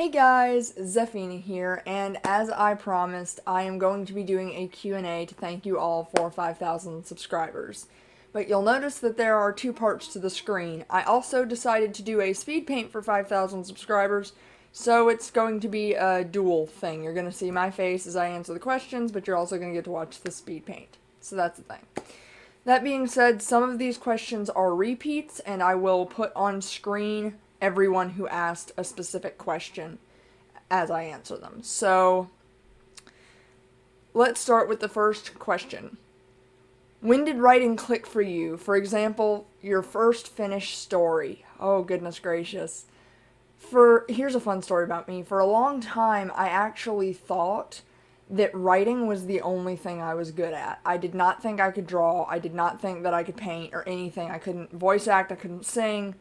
Hey guys, Zephina here, and as I promised, I am going to be doing a Q&A to thank you all for 5,000 subscribers. But you'll notice that there are two parts to the screen. I also decided to do a speed paint for 5,000 subscribers, so it's going to be a dual thing. You're going to see my face as I answer the questions, but you're also going to get to watch the speed paint. So that's the thing. That being said, some of these questions are repeats, and I will put on screen everyone who asked a specific question as I answer them. So, let's start with the first question. When did writing click for you? For example, your first finished story. Oh, goodness gracious. Here's a fun story about me. For a long time, I actually thought that writing was the only thing I was good at. I did not think I could draw. I did not think that I could paint or anything. I couldn't voice act. I couldn't sing.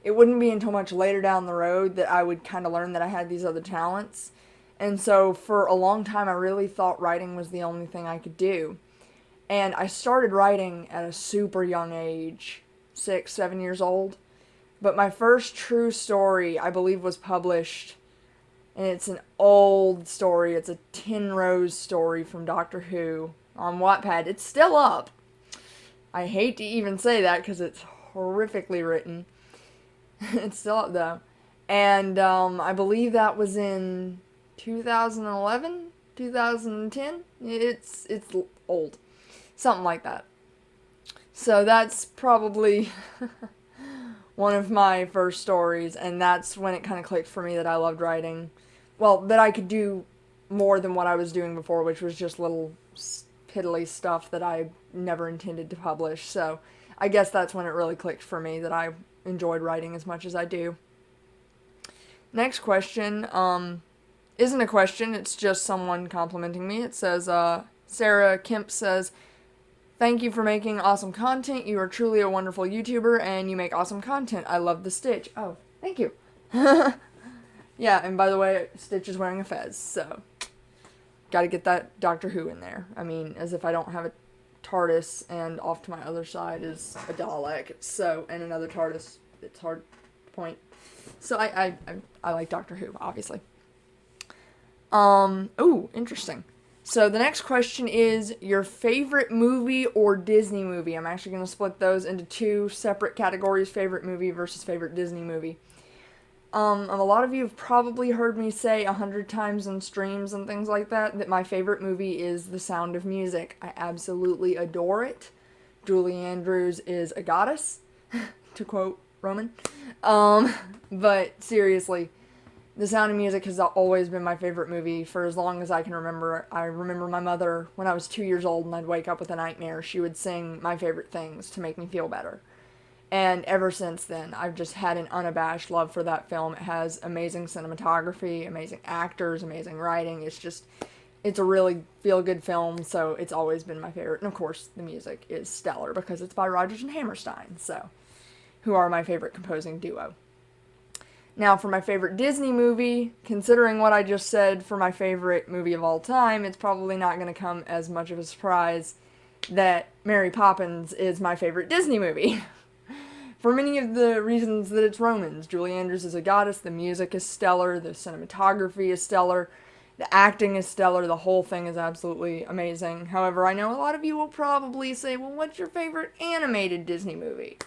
It wouldn't be until much later down the road that I would kind of learn that I had these other talents. And so for a long time, I really thought writing was the only thing I could do. And I started writing at a super young age, 6, 7 years old. But my first true story, I believe, was published, and it's an old story. It's a Tin Rose story from Doctor Who on Wattpad. It's still up. I hate to even say that because it's horrifically written. It's still up though. And I believe that was in 2011, 2010. It's old. Something like that. So that's probably one of my first stories, and that's when it kind of clicked for me that I loved writing. Well, that I could do more than what I was doing before, which was just little piddly stuff that I never intended to publish. So I guess that's when it really clicked for me that I enjoyed writing as much as I do. Next question isn't a question, it's just someone complimenting me. It says, Sarah Kemp says, "Thank you for making awesome content. You are truly a wonderful YouTuber and you make awesome content. I love the Stitch." Oh, thank you. Yeah, and by the way, Stitch is wearing a fez, so gotta get that Doctor Who in there. I mean, as if I don't have a TARDIS, and off to my other side is a Dalek, so, and another TARDIS. It's hard to point. So I like Doctor Who, obviously. Ooh, interesting. So the next question is your favorite movie or Disney movie. I'm actually going to split those into two separate categories, favorite movie versus favorite Disney movie. A lot of you have probably heard me say 100 times in streams and things like that my favorite movie is The Sound of Music. I absolutely adore it. Julie Andrews is a goddess, to quote Roman. But seriously, The Sound of Music has always been my favorite movie for as long as I can remember. I remember my mother, when I was 2 years old and I'd wake up with a nightmare, she would sing my favorite things to make me feel better. And ever since then, I've just had an unabashed love for that film. It has amazing cinematography, amazing actors, amazing writing. It's a really feel-good film, so it's always been my favorite. And of course, the music is stellar because it's by Rodgers and Hammerstein, so, who are my favorite composing duo. Now, for my favorite Disney movie, considering what I just said for my favorite movie of all time, it's probably not going to come as much of a surprise that Mary Poppins is my favorite Disney movie. For many of the reasons that it's Romans. Julie Andrews is a goddess, the music is stellar, the cinematography is stellar, the acting is stellar, the whole thing is absolutely amazing. However, I know a lot of you will probably say, well, what's your favorite animated Disney movie?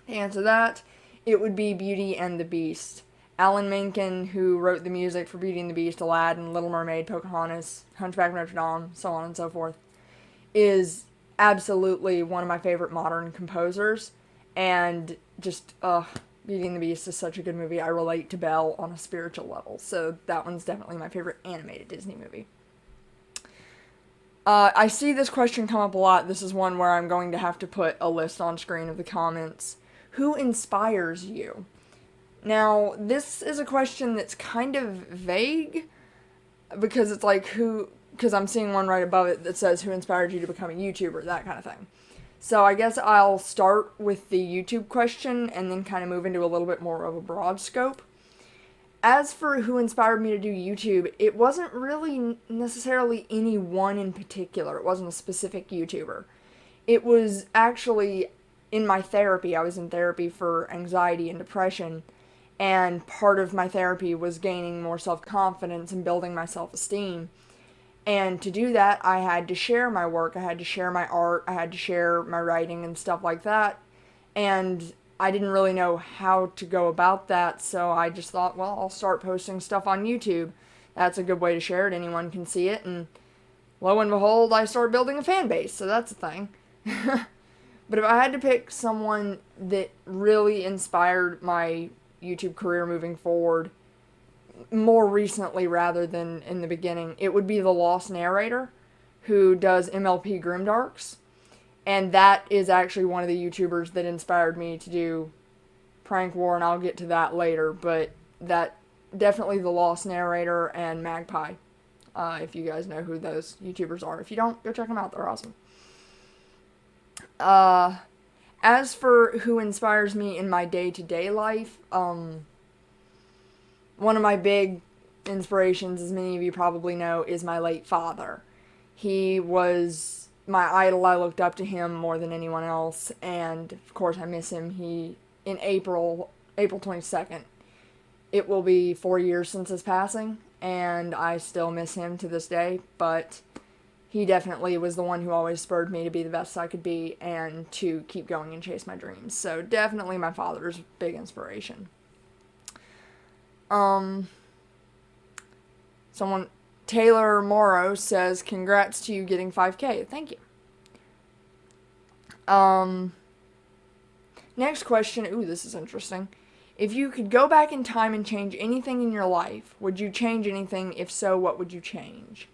To answer that, it would be Beauty and the Beast. Alan Menken, who wrote the music for Beauty and the Beast, Aladdin, Little Mermaid, Pocahontas, Hunchback of Notre Dame, so on and so forth, is absolutely one of my favorite modern composers. And just, Beauty and the Beast is such a good movie. I relate to Belle on a spiritual level. So that one's definitely my favorite animated Disney movie. I see this question come up a lot. This is one where I'm going to have to put a list on screen of the comments. Who inspires you? Now, this is a question that's kind of vague. Because it's like, because I'm seeing one right above it that says, who inspired you to become a YouTuber? That kind of thing. So I guess I'll start with the YouTube question and then kind of move into a little bit more of a broad scope. As for who inspired me to do YouTube, it wasn't really necessarily any one in particular. It wasn't a specific YouTuber. It was actually in my therapy. I was in therapy for anxiety and depression, And part of my therapy was gaining more self-confidence and building my self-esteem. And to do that, I had to share my work, I had to share my art, I had to share my writing and stuff like that. And I didn't really know how to go about that, so I just thought, well, I'll start posting stuff on YouTube. That's a good way to share it, anyone can see it, and lo and behold, I started building a fan base, so that's a thing. But if I had to pick someone that really inspired my YouTube career moving forward, more recently rather than in the beginning, it would be the Lost Narrator, who does MLP Grimdarks. And that is actually one of the YouTubers that inspired me to do Prank War, and I'll get to that later, but that definitely the Lost Narrator and Magpie, if you guys know who those YouTubers are. If you don't, go check them out, they're awesome. As for who inspires me in my day-to-day life, one of my big inspirations, as many of you probably know, is my late father. He was my idol. I looked up to him more than anyone else, and of course I miss him. In April 22nd, it will be 4 years since his passing, and I still miss him to this day, but he definitely was the one who always spurred me to be the best I could be and to keep going and chase my dreams. So definitely my father's big inspiration. Taylor Morrow says, congrats to you getting 5K. Thank you. Next question. Ooh, this is interesting. If you could go back in time and change anything in your life, would you change anything? If so, what would you change?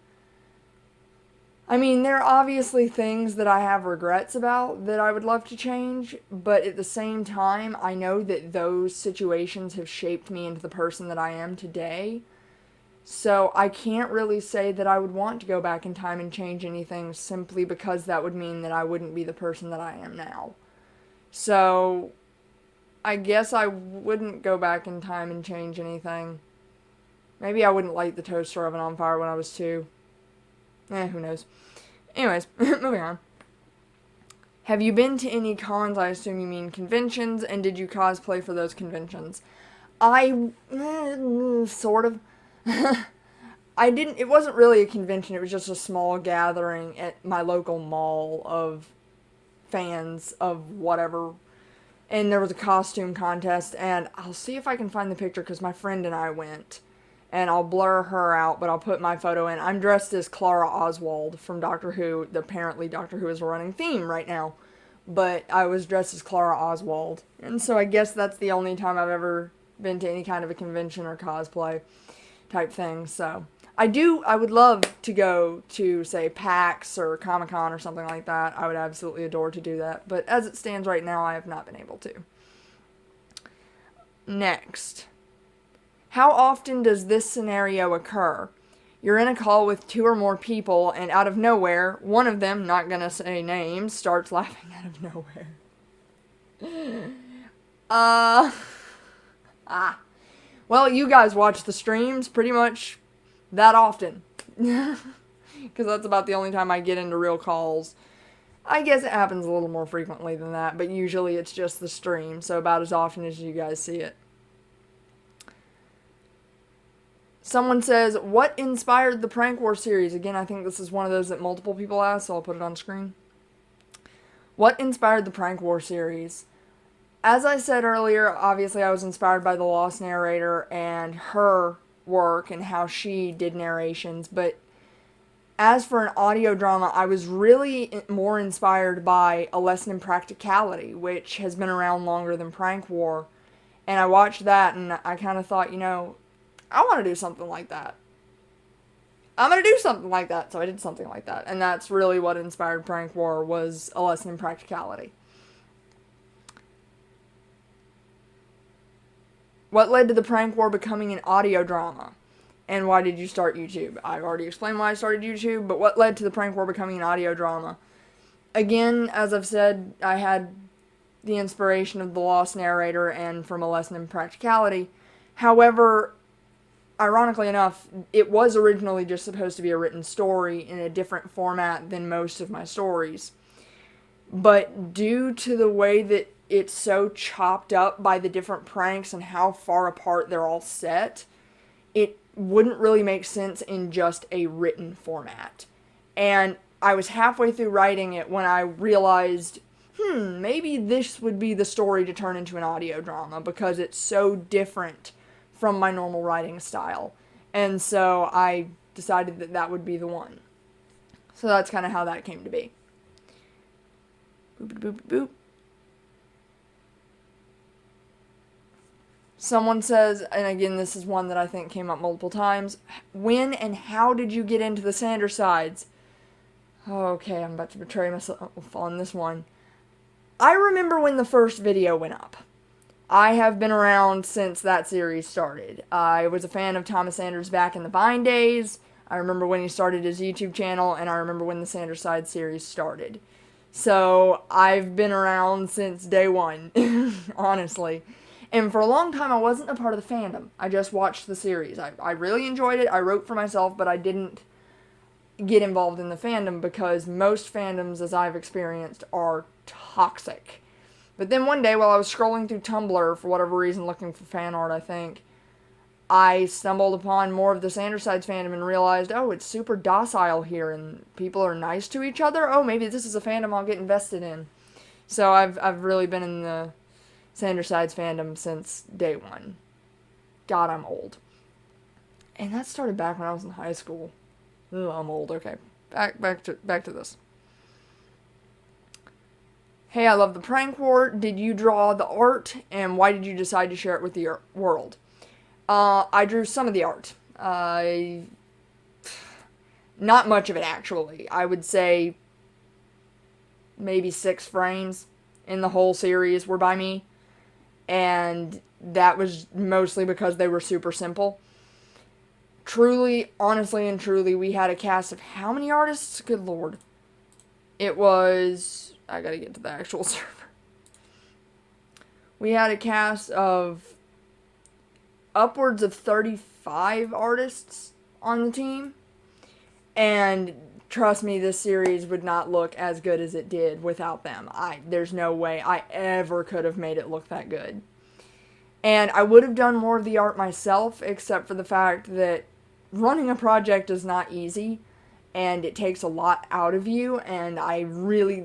I mean, there are obviously things that I have regrets about that I would love to change, but at the same time, I know that those situations have shaped me into the person that I am today. So I can't really say that I would want to go back in time and change anything, simply because that would mean that I wouldn't be the person that I am now. So I guess I wouldn't go back in time and change anything. Maybe I wouldn't light the toaster oven on fire when I was 2. Who knows. Anyways, moving on. Have you been to any cons? I assume you mean conventions, and did you cosplay for those conventions? Sort of. I didn't, it wasn't really a convention, it was just a small gathering at my local mall of fans of whatever, and there was a costume contest, and I'll see if I can find the picture, because my friend and I went, and I'll blur her out, but I'll put my photo in. I'm dressed as Clara Oswald from Doctor Who. Apparently Doctor Who is a running theme right now, but I was dressed as Clara Oswald, and so I guess that's the only time I've ever been to any kind of a convention or cosplay type thing. So I would love to go to, say, PAX or Comic-Con or something like that. I would absolutely adore to do that, but as it stands right now, I have not been able to. Next. How often does this scenario occur? You're in a call with 2 or more people, and out of nowhere, one of them, not gonna say names, starts laughing out of nowhere. Well, you guys watch the streams pretty much that often. Because that's about the only time I get into real calls. I guess it happens a little more frequently than that, but usually it's just the stream, so about as often as you guys see it. Someone says, what inspired the Prank War series? Again, I think this is one of those that multiple people ask, so I'll put it on screen. What inspired the Prank War series? As I said earlier, obviously I was inspired by the Lost Narrator and her work and how she did narrations, but as for an audio drama, I was really more inspired by A Lesson in Practicality, which has been around longer than Prank War, and I watched that and I kind of thought, I want to do something like that. I'm going to do something like that, so I did something like that, and that's really what inspired Prank War, was A Lesson in Practicality. What led to the Prank War becoming an audio drama? And why did you start YouTube? I've already explained why I started YouTube, but what led to the Prank War becoming an audio drama? Again, as I've said, I had the inspiration of the Lost Narrator and from A Lesson in Practicality. However, ironically enough, it was originally just supposed to be a written story in a different format than most of my stories. But due to the way that it's so chopped up by the different pranks and how far apart they're all set, it wouldn't really make sense in just a written format. And I was halfway through writing it when I realized, maybe this would be the story to turn into an audio drama because it's so different from my normal writing style. And so I decided that that would be the one. So that's kind of how that came to be. Boop, boop, boop. Someone says, and again, this is one that I think came up multiple times, when and how did you get into the Sandersides? Okay, I'm about to betray myself on this one. I remember when the first video went up. I have been around since that series started. I was a fan of Thomas Sanders back in the Vine days. I remember when he started his YouTube channel, and I remember when the Sanderside series started. So, I've been around since day one, honestly. And for a long time, I wasn't a part of the fandom. I just watched the series. I really enjoyed it. I wrote for myself, but I didn't get involved in the fandom because most fandoms, as I've experienced, are toxic. But then one day, while I was scrolling through Tumblr, for whatever reason, looking for fan art, I think, I stumbled upon more of the Sandersides fandom and realized, oh, it's super docile here, and people are nice to each other. Oh, maybe this is a fandom I'll get invested in. So I've really been in the Sandersides fandom since day one. God, I'm old. And that started back when I was in high school. Ugh, I'm old. Okay, back to this. Hey, I love the prank war. Did you draw the art, and why did you decide to share it with the world? I drew some of the art. Not much of it, actually. I would say maybe 6 frames in the whole series were by me. And that was mostly because they were super simple. Truly, honestly and truly, we had a cast of how many artists? Good lord. It was... I gotta get to the actual server. We had a cast of upwards of 35 artists on the team. And trust me, this series would not look as good as it did without them. There's no way I ever could have made it look that good. And I would have done more of the art myself, except for the fact that running a project is not easy, and it takes a lot out of you, and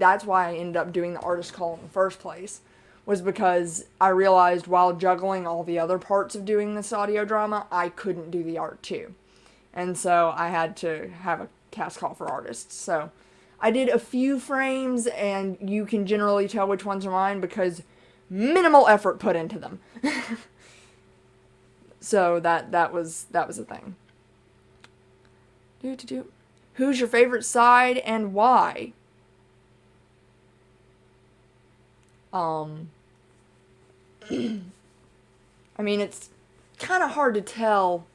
that's why I ended up doing the artist call in the first place, was because I realized while juggling all the other parts of doing this audio drama, I couldn't do the art too. And so I had to have a cast call for artists. So I did a few frames, and you can generally tell which ones are mine because minimal effort put into them. So that was a thing. Who's your favorite side and why? I mean, it's kind of hard to tell.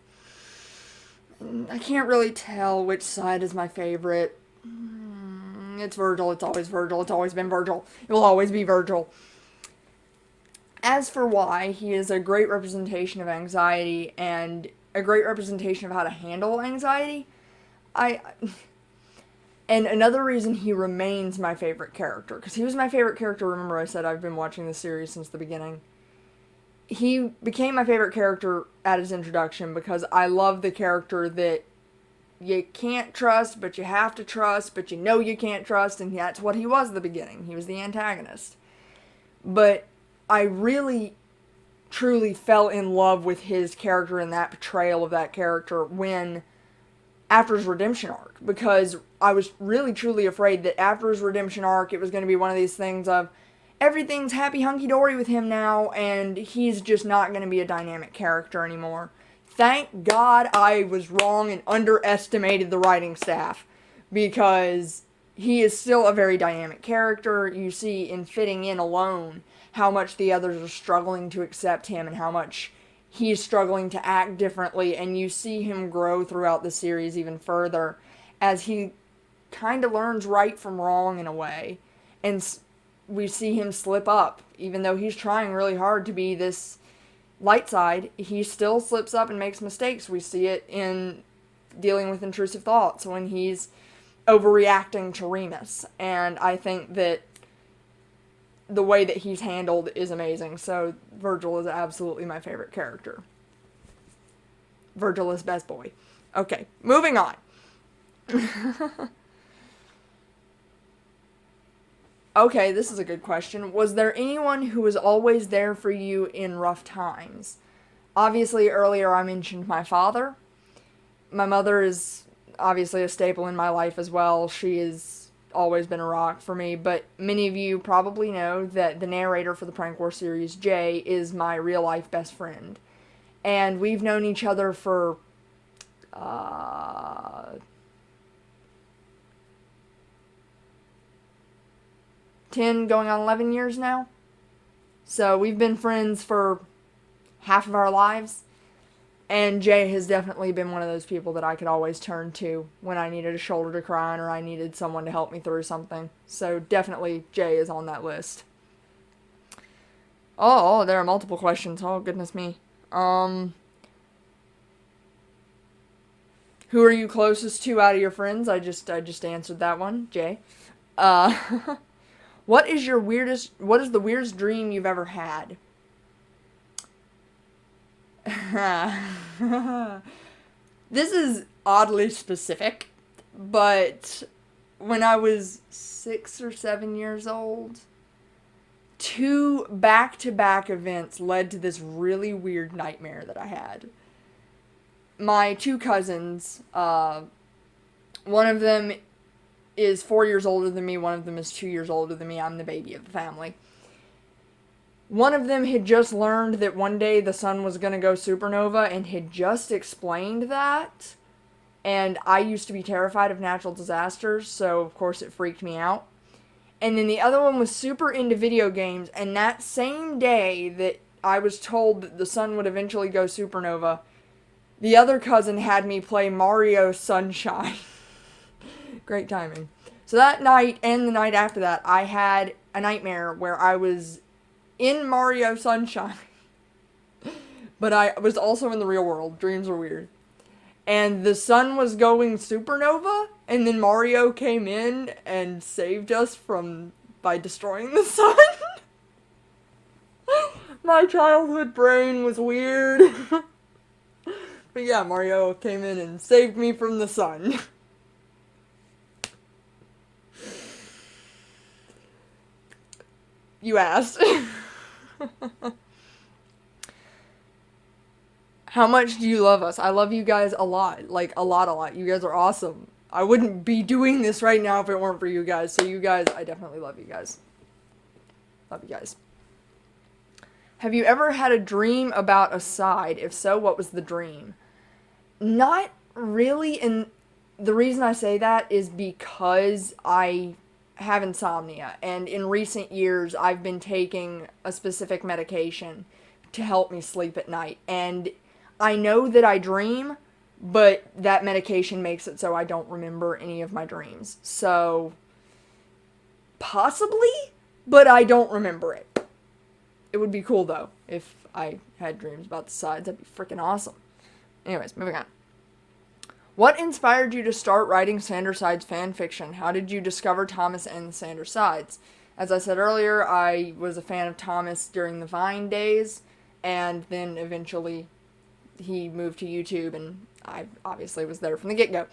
I can't really tell which side is my favorite. It's Virgil. It's always Virgil. It's always been Virgil. It will always be Virgil. As for why, he is a great representation of anxiety and a great representation of how to handle anxiety. And another reason he remains my favorite character, because he was my favorite character, remember I said I've been watching this series since the beginning. He became my favorite character at his introduction because I love the character that you can't trust, but you have to trust, but you know you can't trust, and that's what he was at the beginning. He was the antagonist. But I really, truly fell in love with his character and that portrayal of that character after his redemption arc, because I was really truly afraid that after his redemption arc it was going to be one of these things of everything's happy hunky-dory with him now and he's just not going to be a dynamic character anymore. Thank God I was wrong and underestimated the writing staff, because he is still a very dynamic character. You see in fitting in alone how much the others are struggling to accept him and how much he's struggling to act differently, and you see him grow throughout the series even further as he kind of learns right from wrong in a way, and we see him slip up. Even though he's trying really hard to be this light side, he still slips up and makes mistakes. We see it in dealing with intrusive thoughts when he's overreacting to Remus, and I think that the way that he's handled is amazing. So Virgil is absolutely my favorite character. Virgil is best boy. Okay, moving on. Okay, this is a good question. Was there anyone who was always there for you in rough times? Obviously, earlier I mentioned my father. My mother is obviously a staple in my life as well. She has always been a rock for me, but many of you probably know that the narrator for the Prank War series, Jay, is my real-life best friend. And we've known each other for, 10, going on 11 years now. So we've been friends for half of our lives. And Jay has definitely been one of those people that I could always turn to when I needed a shoulder to cry on or I needed someone to help me through something. So definitely Jay is on that list. Oh, there are multiple questions. Oh, goodness me. Who are you closest to out of your friends? I just answered that one, Jay. What is the weirdest dream you've ever had? This is oddly specific, but when I was 6 or 7 years old, 2 back-to-back events led to this really weird nightmare that I had. My 2 cousins, one of them is 4 years older than me, one of them is 2 years older than me. I'm the baby of the family. One of them had just learned that one day the sun was going to go supernova and had just explained that. And I used to be terrified of natural disasters, so of course it freaked me out. And then the other one was super into video games, and that same day that I was told that the sun would eventually go supernova, the other cousin had me play Mario Sunshine. Great timing. So that night and the night after that, I had a nightmare where I was in Mario Sunshine. But I was also in the real world. Dreams are weird. And the sun was going supernova, and then Mario came in and saved us by destroying the sun. My childhood brain was weird. But yeah, Mario came in and saved me from the sun. You asked. How much do you love us? I love you guys a lot. Like, a lot. You guys are awesome. I wouldn't be doing this right now if it weren't for you guys. So you guys, I definitely love you guys. Love you guys. Have you ever had a dream about a side? If so, what was the dream? Not really, and the reason I say that is because I have insomnia, and in recent years I've been taking a specific medication to help me sleep at night, and I know that I dream, but that medication makes it so I don't remember any of my dreams. So, possibly, but I don't remember it. It would be cool, though, if I had dreams about the sides. That'd be freaking awesome. Anyways, moving on. What inspired you to start writing Sander Sides fanfiction? How did you discover Thomas and the Sander Sides? As I said earlier, I was a fan of Thomas during the Vine days, and then eventually he moved to YouTube, and I obviously was there from the get-go.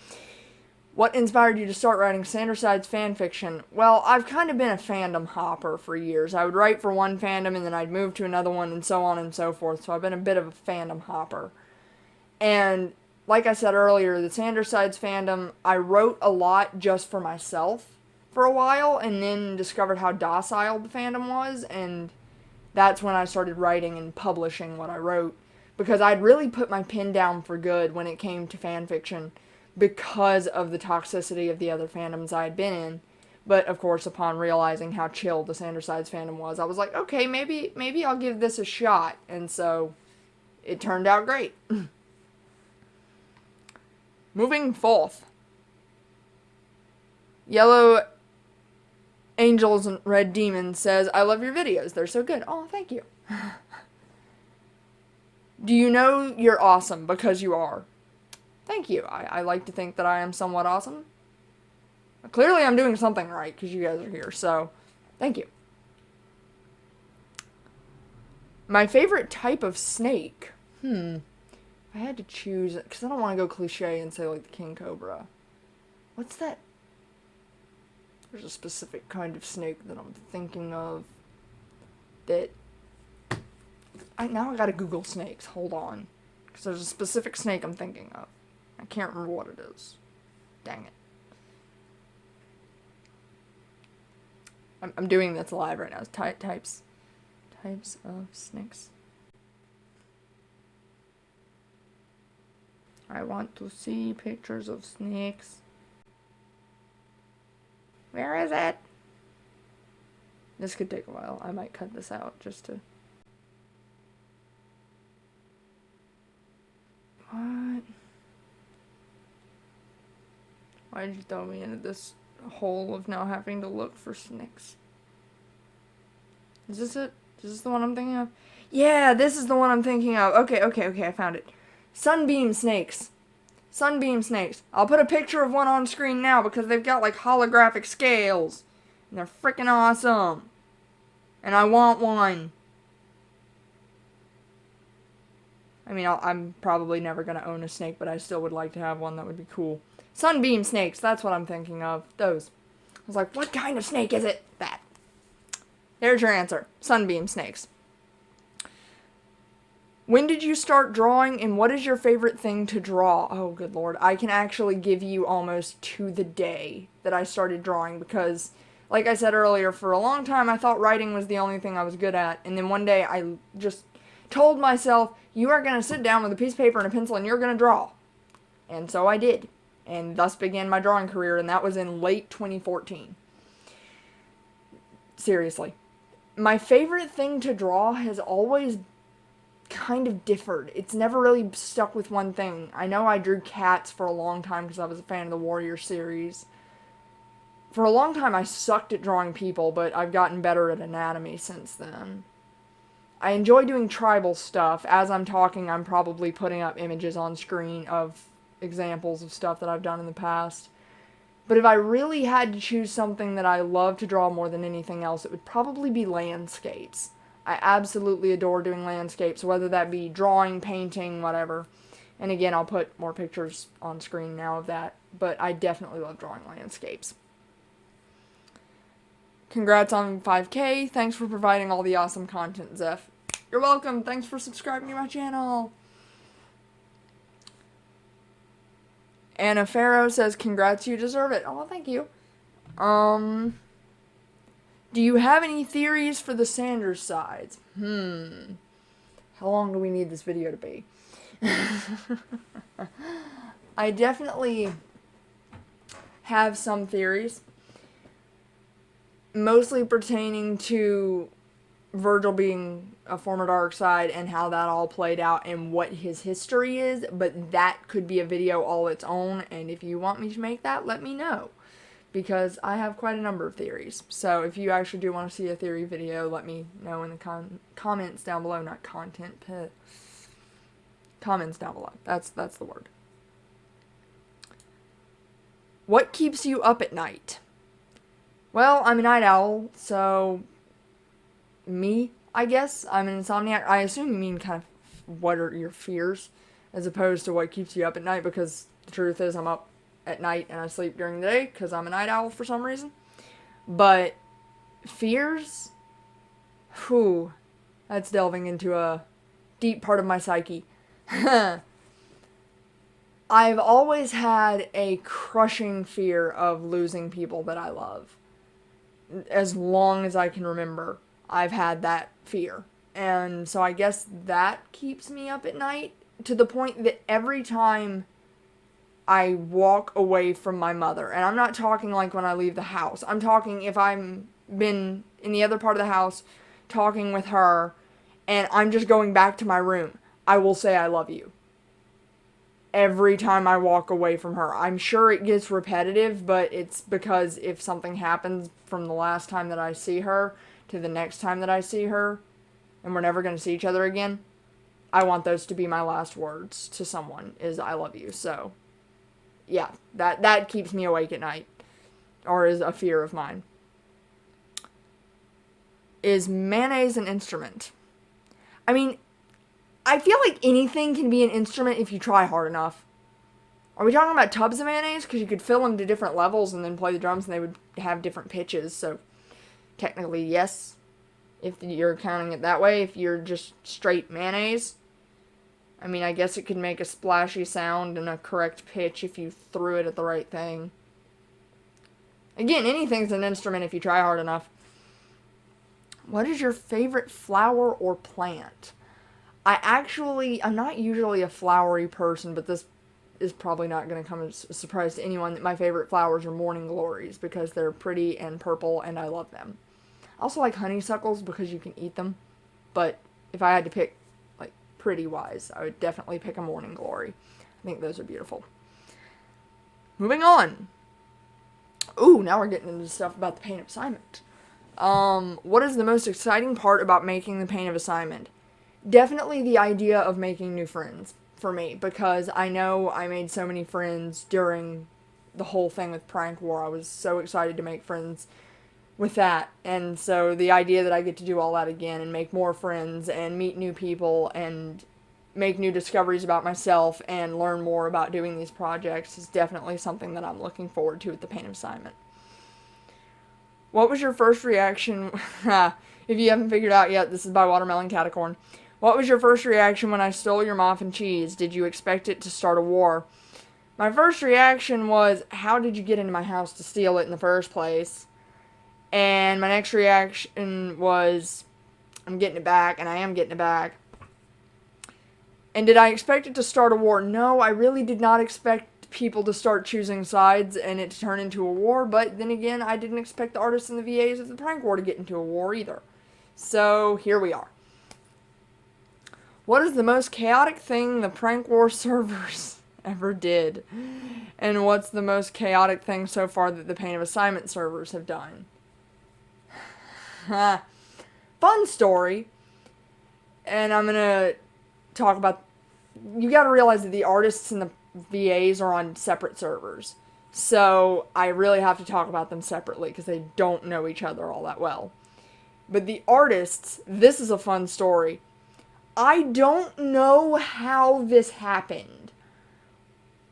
What inspired you to start writing Sander Sides fanfiction? Well, I've kind of been a fandom hopper for years. I would write for one fandom, and then I'd move to another one, and so on and so forth, so I've been a bit of a fandom hopper. And like I said earlier, the Sander Sides fandom, I wrote a lot just for myself for a while, and then discovered how docile the fandom was, and that's when I started writing and publishing what I wrote. Because I'd really put my pen down for good when it came to fanfiction because of the toxicity of the other fandoms I had been in. But, of course, upon realizing how chill the Sander Sides fandom was, I was like, okay, maybe I'll give this a shot. And so, it turned out great. Moving forth. Yellow Angels and Red Demons says, I love your videos. They're so good. Oh, thank you. Do you know you're awesome? Because you are. Thank you. I like to think that I am somewhat awesome. Clearly I'm doing something right because you guys are here, so thank you. My favorite type of snake. I had to choose, because I don't want to go cliche and say, like, the king cobra. What's that? There's a specific kind of snake that I'm thinking of that... Now I gotta Google snakes. Hold on. Because there's a specific snake I'm thinking of. I can't remember what it is. Dang it. I'm doing this live right now. Types of snakes. I want to see pictures of snakes. Where is it? This could take a while. I might cut this out just to... What? Why did you throw me into this hole of now having to look for snakes? Is this it? Is this the one I'm thinking of? Yeah, this is the one I'm thinking of. Okay, I found it. Sunbeam snakes. Sunbeam snakes. I'll put a picture of one on screen now because they've got like holographic scales. And they're freaking awesome. And I want one. I mean, I'm probably never going to own a snake, but I still would like to have one. That would be cool. Sunbeam snakes, that's what I'm thinking of. Those. I was like, what kind of snake is it? That. There's your answer. Sunbeam snakes. When did you start drawing, and what is your favorite thing to draw? Oh, good lord. I can actually give you almost to the day that I started drawing because, like I said earlier, for a long time I thought writing was the only thing I was good at, and then one day I just told myself, you are going to sit down with a piece of paper and a pencil and you're going to draw. And so I did. And thus began my drawing career, and that was in late 2014. Seriously. My favorite thing to draw has always kind of differed. It's never really stuck with one thing. I know I drew cats for a long time because I was a fan of the Warrior series. For a long time I sucked at drawing people, but I've gotten better at anatomy since then. I enjoy doing tribal stuff. As I'm talking, I'm probably putting up images on screen of examples of stuff that I've done in the past. But if I really had to choose something that I love to draw more than anything else, it would probably be landscapes. I absolutely adore doing landscapes, whether that be drawing, painting, whatever. And again, I'll put more pictures on screen now of that, but I definitely love drawing landscapes. Congrats on 5K. Thanks for providing all the awesome content, Zeph. You're welcome. Thanks for subscribing to my channel. Anna Farrow says, congrats, you deserve it. Oh, thank you. Do you have any theories for the Sanders sides? How long do we need this video to be? I definitely have some theories. Mostly pertaining to Virgil being a former dark side and how that all played out and what his history is, but that could be a video all its own, and if you want me to make that, let me know, because I have quite a number of theories. So if you actually do want to see a theory video, let me know in the comments down below, not content, comments down below. That's the word. What keeps you up at night? Well, I'm a night owl, so me, I guess. I'm an insomniac. I assume you mean kind of what are your fears as opposed to what keeps you up at night, because the truth is I'm up at night and I sleep during the day because I'm a night owl for some reason. But fears? Whew. That's delving into a deep part of my psyche. I've always had a crushing fear of losing people that I love. As long as I can remember, I've had that fear. And so I guess that keeps me up at night, to the point that every time I walk away from my mother, and I'm not talking like when I leave the house, I'm talking if I'm been in the other part of the house talking with her and I'm just going back to my room, I will say I love you. Every time I walk away from her. I'm sure it gets repetitive, but it's because if something happens from the last time that I see her to the next time that I see her, and we're never going to see each other again, I want those to be my last words to someone, is I love you. So, yeah, that keeps me awake at night, or is a fear of mine. Is mayonnaise an instrument? I mean, I feel like anything can be an instrument if you try hard enough. Are we talking about tubs of mayonnaise? Because you could fill them to different levels and then play the drums and they would have different pitches. So technically, yes, if you're counting it that way. If you're just straight mayonnaise, I mean, I guess it could make a splashy sound and a correct pitch if you threw it at the right thing. Again, anything's an instrument if you try hard enough. What is your favorite flower or plant? I'm not usually a flowery person, but this is probably not going to come as a surprise to anyone that my favorite flowers are morning glories because they're pretty and purple and I love them. I also like honeysuckles because you can eat them, but if I had to pick, like, pretty wise, I would definitely pick a morning glory. I think those are beautiful. Moving on. Ooh, now we're getting into stuff about the pain of assignment. What is the most exciting part about making the pain of assignment? Definitely the idea of making new friends for me, because I know I made so many friends during the whole thing with Prank War. I was so excited to make friends with that, and so the idea that I get to do all that again and make more friends and meet new people and make new discoveries about myself and learn more about doing these projects is definitely something that I'm looking forward to with the pain of assignment. What was your first reaction? If you haven't figured out yet, this is by Watermelon Catacorn. What was your first reaction when I stole your muffin cheese? Did you expect it to start a war? My first reaction was, how did you get into my house to steal it in the first place? And my next reaction was, I'm getting it back, and I am getting it back. And did I expect it to start a war? No, I really did not expect people to start choosing sides and it to turn into a war, but then again, I didn't expect the artists and the VAs of the Prank War to get into a war either. So, here we are. What is the most chaotic thing the Prank War servers ever did? And what's the most chaotic thing so far that the Pain of Assignment servers have done? Fun story. And I'm going to talk about... You got to realize that the artists and the VAs are on separate servers. So I really have to talk about them separately because they don't know each other all that well. But the artists, this is a fun story. I don't know how this happened,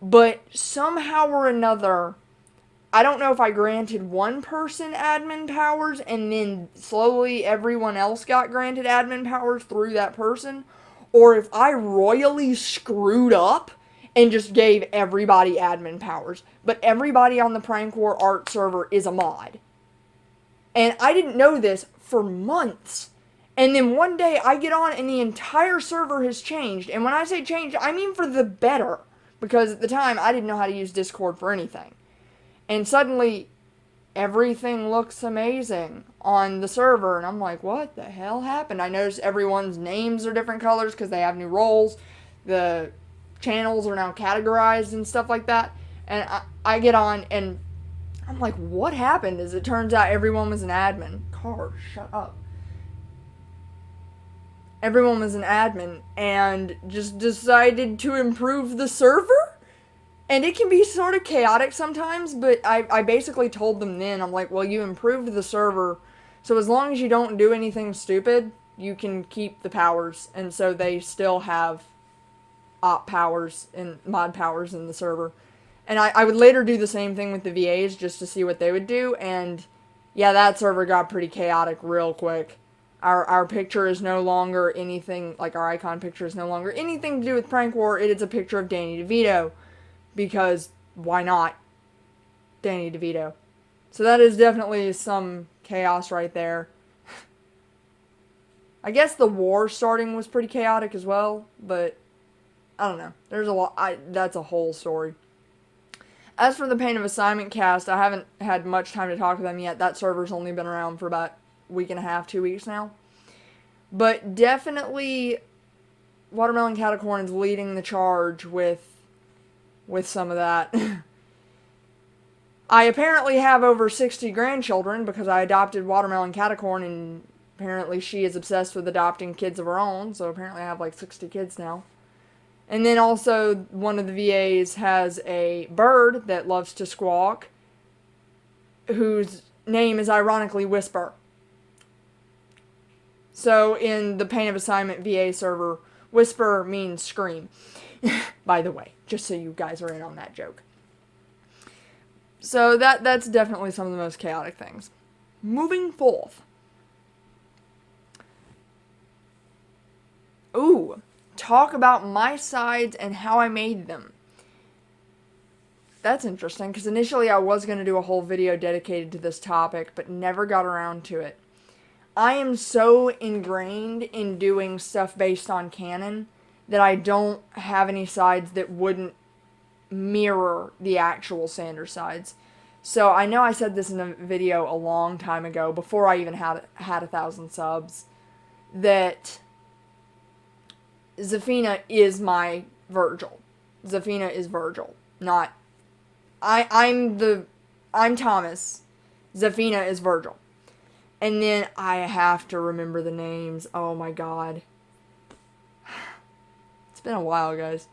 but somehow or another, I don't know if I granted one person admin powers and then slowly everyone else got granted admin powers through that person, or if I royally screwed up and just gave everybody admin powers. But everybody on the Prank War art server is a mod. And I didn't know this for months. And then one day I get on and the entire server has changed. And when I say changed, I mean for the better. Because at the time, I didn't know how to use Discord for anything. And suddenly, everything looks amazing on the server. And I'm like, what the hell happened? I noticed everyone's names are different colors because they have new roles. The channels are now categorized and stuff like that. And I get on and I'm like, what happened? As it turns out, everyone was an admin. Car, shut up. Everyone was an admin and just decided to improve the server. And it can be sort of chaotic sometimes, but I basically told them then, I'm like, well, you improved the server, so as long as you don't do anything stupid, you can keep the powers. And so they still have op powers and mod powers in the server. And I would later do the same thing with the VAs just to see what they would do, and yeah, that server got pretty chaotic real quick. Our picture is no longer anything, like our icon picture is no longer anything to do with Prank War. It is a picture of Danny DeVito. Because, why not? Danny DeVito. So that is definitely some chaos right there. I guess the war starting was pretty chaotic as well. But, I don't know. There's a lot, that's a whole story. As for the Pain of Assignment cast, I haven't had much time to talk to them yet. That server's only been around for about week and a half, 2 weeks now. But definitely Watermelon Catacorn is leading the charge with some of that. I apparently have over 60 grandchildren because I adopted Watermelon Catacorn and apparently she is obsessed with adopting kids of her own, so apparently I have like 60 kids now. And then also one of the VAs has a bird that loves to squawk whose name is ironically Whisper. So in the Pain of Assignment VA server, whisper means scream. By the way, just so you guys are in on that joke. So that's definitely some of the most chaotic things. Moving forth. Ooh, talk about my sides and how I made them. That's interesting, because initially I was going to do a whole video dedicated to this topic, but never got around to it. I am so ingrained in doing stuff based on canon that I don't have any sides that wouldn't mirror the actual Sanders sides. So I know I said this in a video a long time ago, before I even had 1,000 subs, that Zafina is my Virgil. Zafina is Virgil, not... I'm Thomas. Zafina is Virgil. And then I have to remember the names. Oh my god. It's been a while, guys.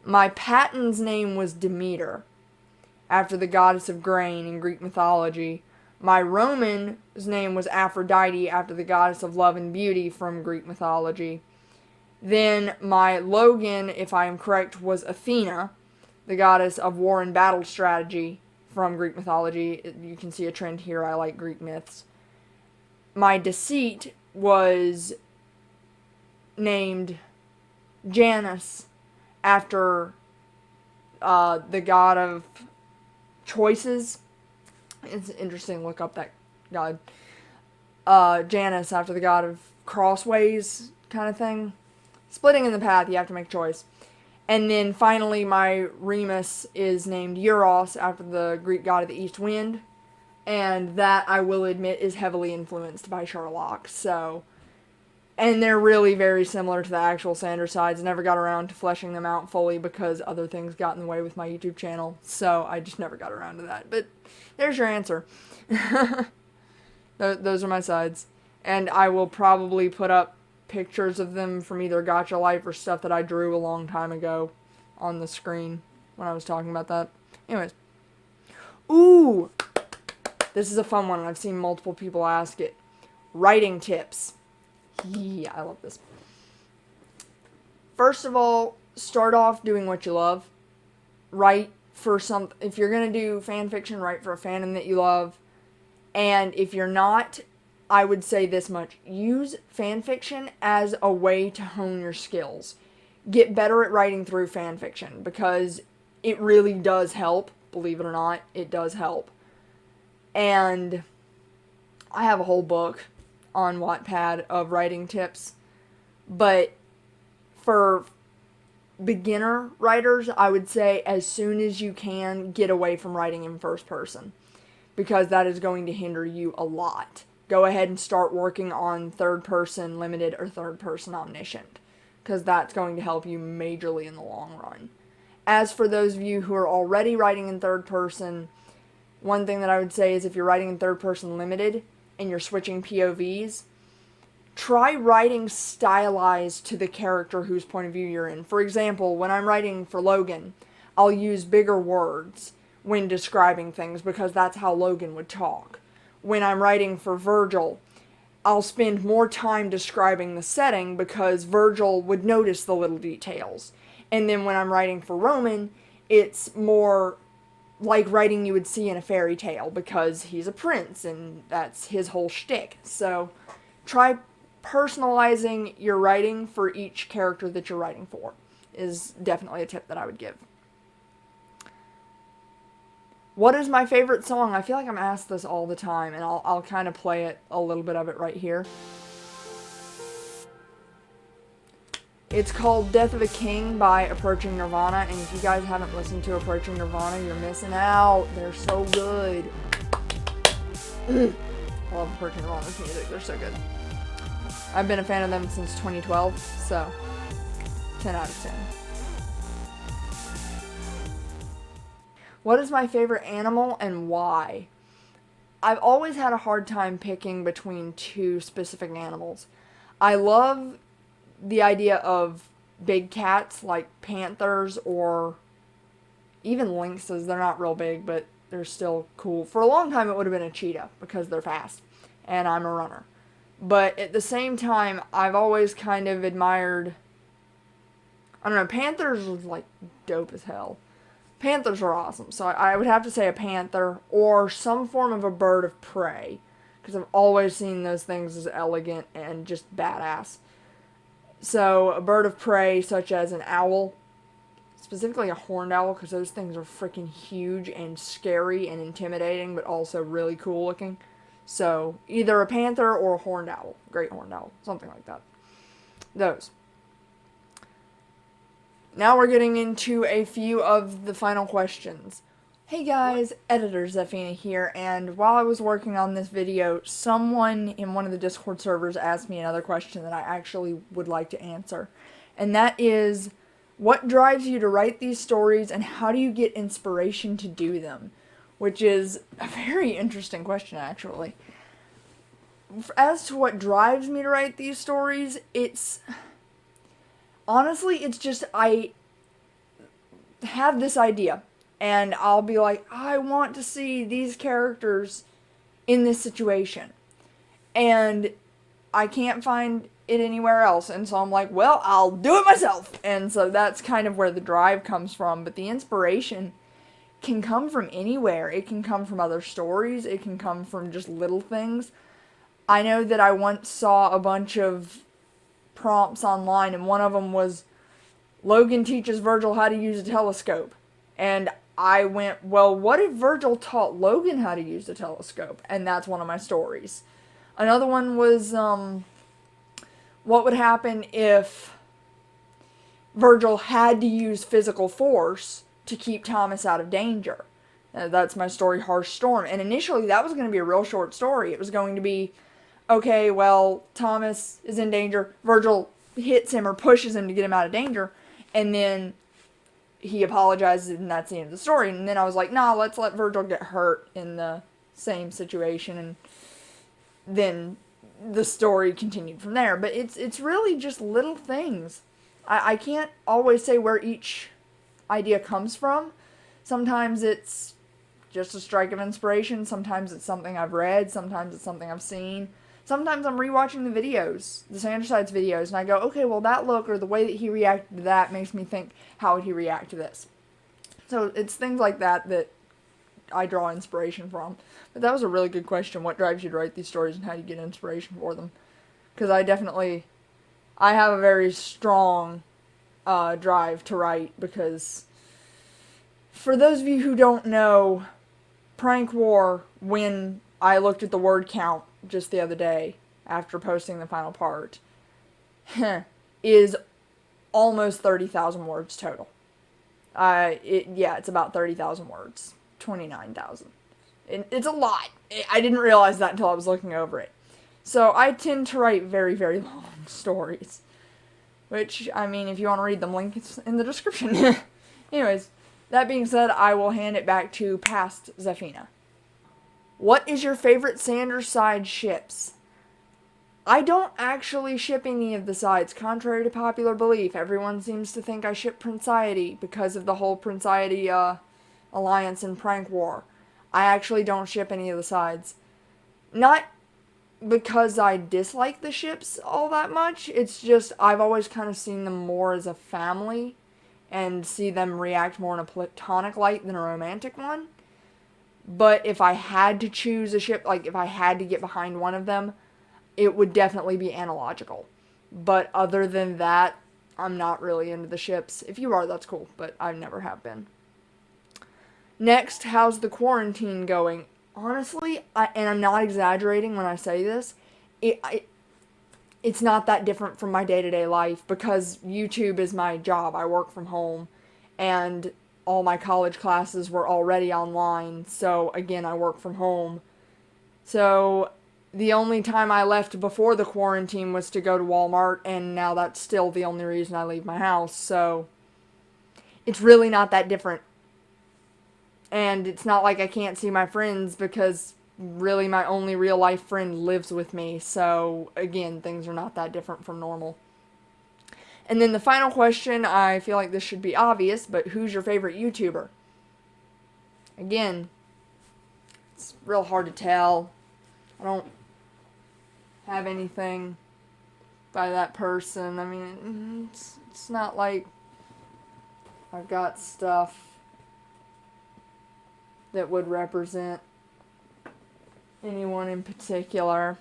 My Patton's name was Demeter, after the goddess of grain in Greek mythology. My Roman's name was Aphrodite, after the goddess of love and beauty from Greek mythology. Then my Logan, if I am correct, was Athena, the goddess of war and battle strategy from Greek mythology. You can see a trend here. I like Greek myths. My Deceit was named Janus, after the god of choices. It's interesting to look up that god. Janus, after the god of crossways kind of thing. Splitting in the path, you have to make a choice. And then finally, my Remus is named Euros, after the Greek god of the east wind. And that, I will admit, is heavily influenced by Sherlock. So, and they're really very similar to the actual Sanders sides. Never got around to fleshing them out fully because other things got in the way with my YouTube channel. So, I just never got around to that. But, there's your answer. Those are my sides. And I will probably put up pictures of them from either Gacha Life or stuff that I drew a long time ago on the screen when I was talking about that. Anyways. Ooh! This is a fun one, and I've seen multiple people ask it. Writing tips. Yeah, I love this. First of all, start off doing what you love. Write for some... If you're going to do fan fiction, write for a fandom that you love. And if you're not, I would say this much. Use fan fiction as a way to hone your skills. Get better at writing through fan fiction, because it really does help. Believe it or not, it does help. And I have a whole book on Wattpad of writing tips. But for beginner writers, I would say as soon as you can, get away from writing in first person, because that is going to hinder you a lot. Go ahead and start working on third person limited or third person omniscient, because that's going to help you majorly in the long run. As for those of you who are already writing in third person, one thing that I would say is if you're writing in third person limited and you're switching POVs, try writing stylized to the character whose point of view you're in. For example, when I'm writing for Logan, I'll use bigger words when describing things, because that's how Logan would talk. When I'm writing for Virgil, I'll spend more time describing the setting, because Virgil would notice the little details. And then when I'm writing for Roman, it's more like writing you would see in a fairy tale, because he's a prince and that's his whole shtick. So try personalizing your writing for each character that you're writing for, is definitely a tip that I would give. What is my favorite song? I feel like I'm asked this all the time, and I'll kind of play it, a little bit of it right here. It's called Death of a King by Approaching Nirvana, and if you guys haven't listened to Approaching Nirvana, you're missing out. They're so good. I love Approaching Nirvana's music. They're so good. I've been a fan of them since 2012, so 10 out of 10. What is my favorite animal and why? I've always had a hard time picking between two specific animals. I love the idea of big cats like panthers or even lynxes. They're not real big, but they're still cool. For a long time, it would have been a cheetah because they're fast, and I'm a runner. But at the same time, I've always kind of admired, I don't know, panthers was like dope as hell. Panthers are awesome. So I would have to say a panther or some form of a bird of prey. Because I've always seen those things as elegant and just badass. So a bird of prey such as an owl, specifically a horned owl, because those things are freaking huge and scary and intimidating, but also really cool looking. So either a panther or a horned owl, great horned owl, something like that. Those. Now we're getting into a few of the final questions. Hey guys, Editor Zephina here, and while I was working on this video, someone in one of the Discord servers asked me another question that I actually would like to answer. And that is, what drives you to write these stories, and how do you get inspiration to do them? Which is a very interesting question, actually. As to what drives me to write these stories, honestly, it's just I have this idea. And I'll be like, I want to see these characters in this situation. And I can't find it anywhere else. And so I'm like, well, I'll do it myself. And so that's kind of where the drive comes from. But the inspiration can come from anywhere. It can come from other stories. It can come from just little things. I know that I once saw a bunch of prompts online, and one of them was, Logan teaches Virgil how to use a telescope. And I went, well, what if Virgil taught Logan how to use the telescope? And that's one of my stories. Another one was, what would happen if Virgil had to use physical force to keep Thomas out of danger? That's my story, Harsh Storm. And initially, that was going to be a real short story. It was going to be, okay, well, Thomas is in danger. Virgil hits him or pushes him to get him out of danger. And then he apologizes, and that's the end of the story. And then I was like, nah, let's let Virgil get hurt in the same situation, and then the story continued from there. But it's really just little things. I can't always say where each idea comes from. Sometimes it's just a strike of inspiration. Sometimes it's something I've read. Sometimes it's something I've seen. Sometimes I'm rewatching the videos, the Sandersides videos, and I go, okay, well, that look or the way that he reacted to that makes me think, how would he react to this? So it's things like that that I draw inspiration from. But that was a really good question. What drives you to write these stories, and how do you get inspiration for them? Because I have a very strong drive to write, because for those of you who don't know, Prank War, when I looked at the word count just the other day after posting the final part, is almost 30,000 words total. It's about 30,000 words. 29,000. It's a lot. I didn't realize that until I was looking over it. So I tend to write very, very long stories. Which, I mean, if you want to read them, link is in the description. Anyways, that being said, I will hand it back to past Zephina. What is your favorite Sanderside ships? I don't actually ship any of the sides, contrary to popular belief. Everyone seems to think I ship Princiety because of the whole Princiety alliance in Prank War. I actually don't ship any of the sides. Not because I dislike the ships all that much. It's just I've always kind of seen them more as a family and see them react more in a platonic light than a romantic one. But if I had to choose a ship, like if I had to get behind one of them, it would definitely be analogical. But other than that, I'm not really into the ships. If you are, that's cool, but I never have been. Next, how's the quarantine going? Honestly, and I'm not exaggerating when I say this, it's not that different from my day-to-day life, because YouTube is my job. I work from home, and all my college classes were already online, so again, I work from home. So the only time I left before the quarantine was to go to Walmart, and now that's still the only reason I leave my house, so it's really not that different. And it's not like I can't see my friends, because really my only real life friend lives with me, so again, things are not that different from normal. And then the final question, I feel like this should be obvious, but who's your favorite YouTuber? Again, it's real hard to tell. have anything by that person. I mean, it's not like I've got stuff that would represent anyone in particular.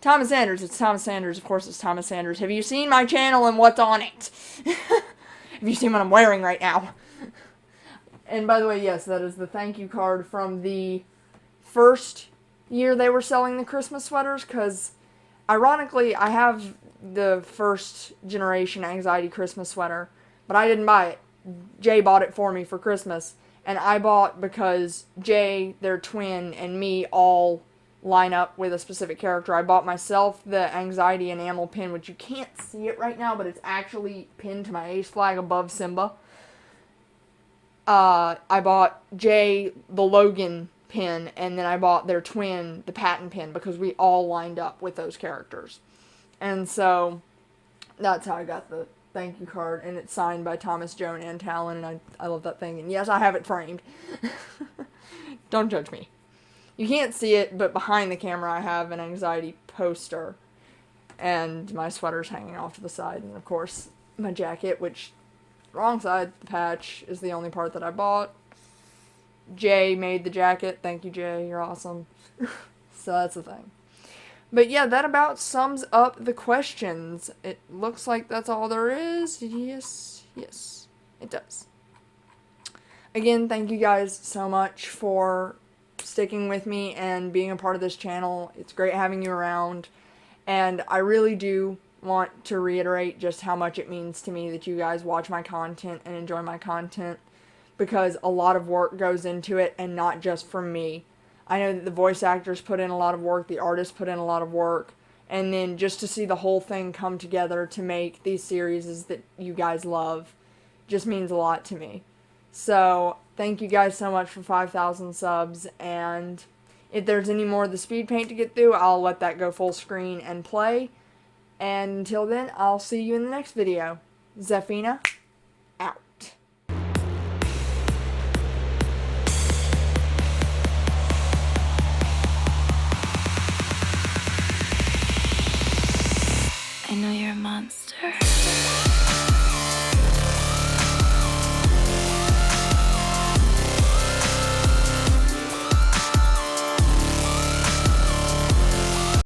Thomas Sanders. It's Thomas Sanders. Of course it's Thomas Sanders. Have you seen my channel and what's on it? Have you seen what I'm wearing right now? And by the way, yes, that is the thank you card from the first year they were selling the Christmas sweaters, because ironically, I have the first generation Anxiety Christmas sweater, but I didn't buy it. Jay bought it for me for Christmas, and I bought because Jay, their twin, and me all line up with a specific character. I bought myself the Anxiety enamel pin, which you can't see it right now, but it's actually pinned to my ace flag above Simba. I bought Jay the Logan pin, and then I bought their twin the Patton pin, because we all lined up with those characters. And so that's how I got the thank you card, and it's signed by Thomas, Joan, and Talon, and I love that thing. And yes, I have it framed. Don't judge me. You can't see it, but behind the camera I have an Anxiety poster, and my sweater's hanging off to the side, and of course my jacket, which, wrong side, the patch is the only part that I bought. Jay made the jacket. Thank you, Jay. You're awesome. So that's the thing. But yeah, that about sums up the questions. It looks like that's all there is. Yes, it does. Again, thank you guys so much for sticking with me and being a part of this channel. It's great having you around. And I really do want to reiterate just how much it means to me that you guys watch my content and enjoy my content, because a lot of work goes into it, and not just from me. I know that the voice actors put in a lot of work, the artists put in a lot of work, and then just to see the whole thing come together to make these series that you guys love just means a lot to me. So thank you guys so much for 5,000 subs, and if there's any more of the speed paint to get through, I'll let that go full screen and play. And until then, I'll see you in the next video. Zephina, out. I know you're a monster.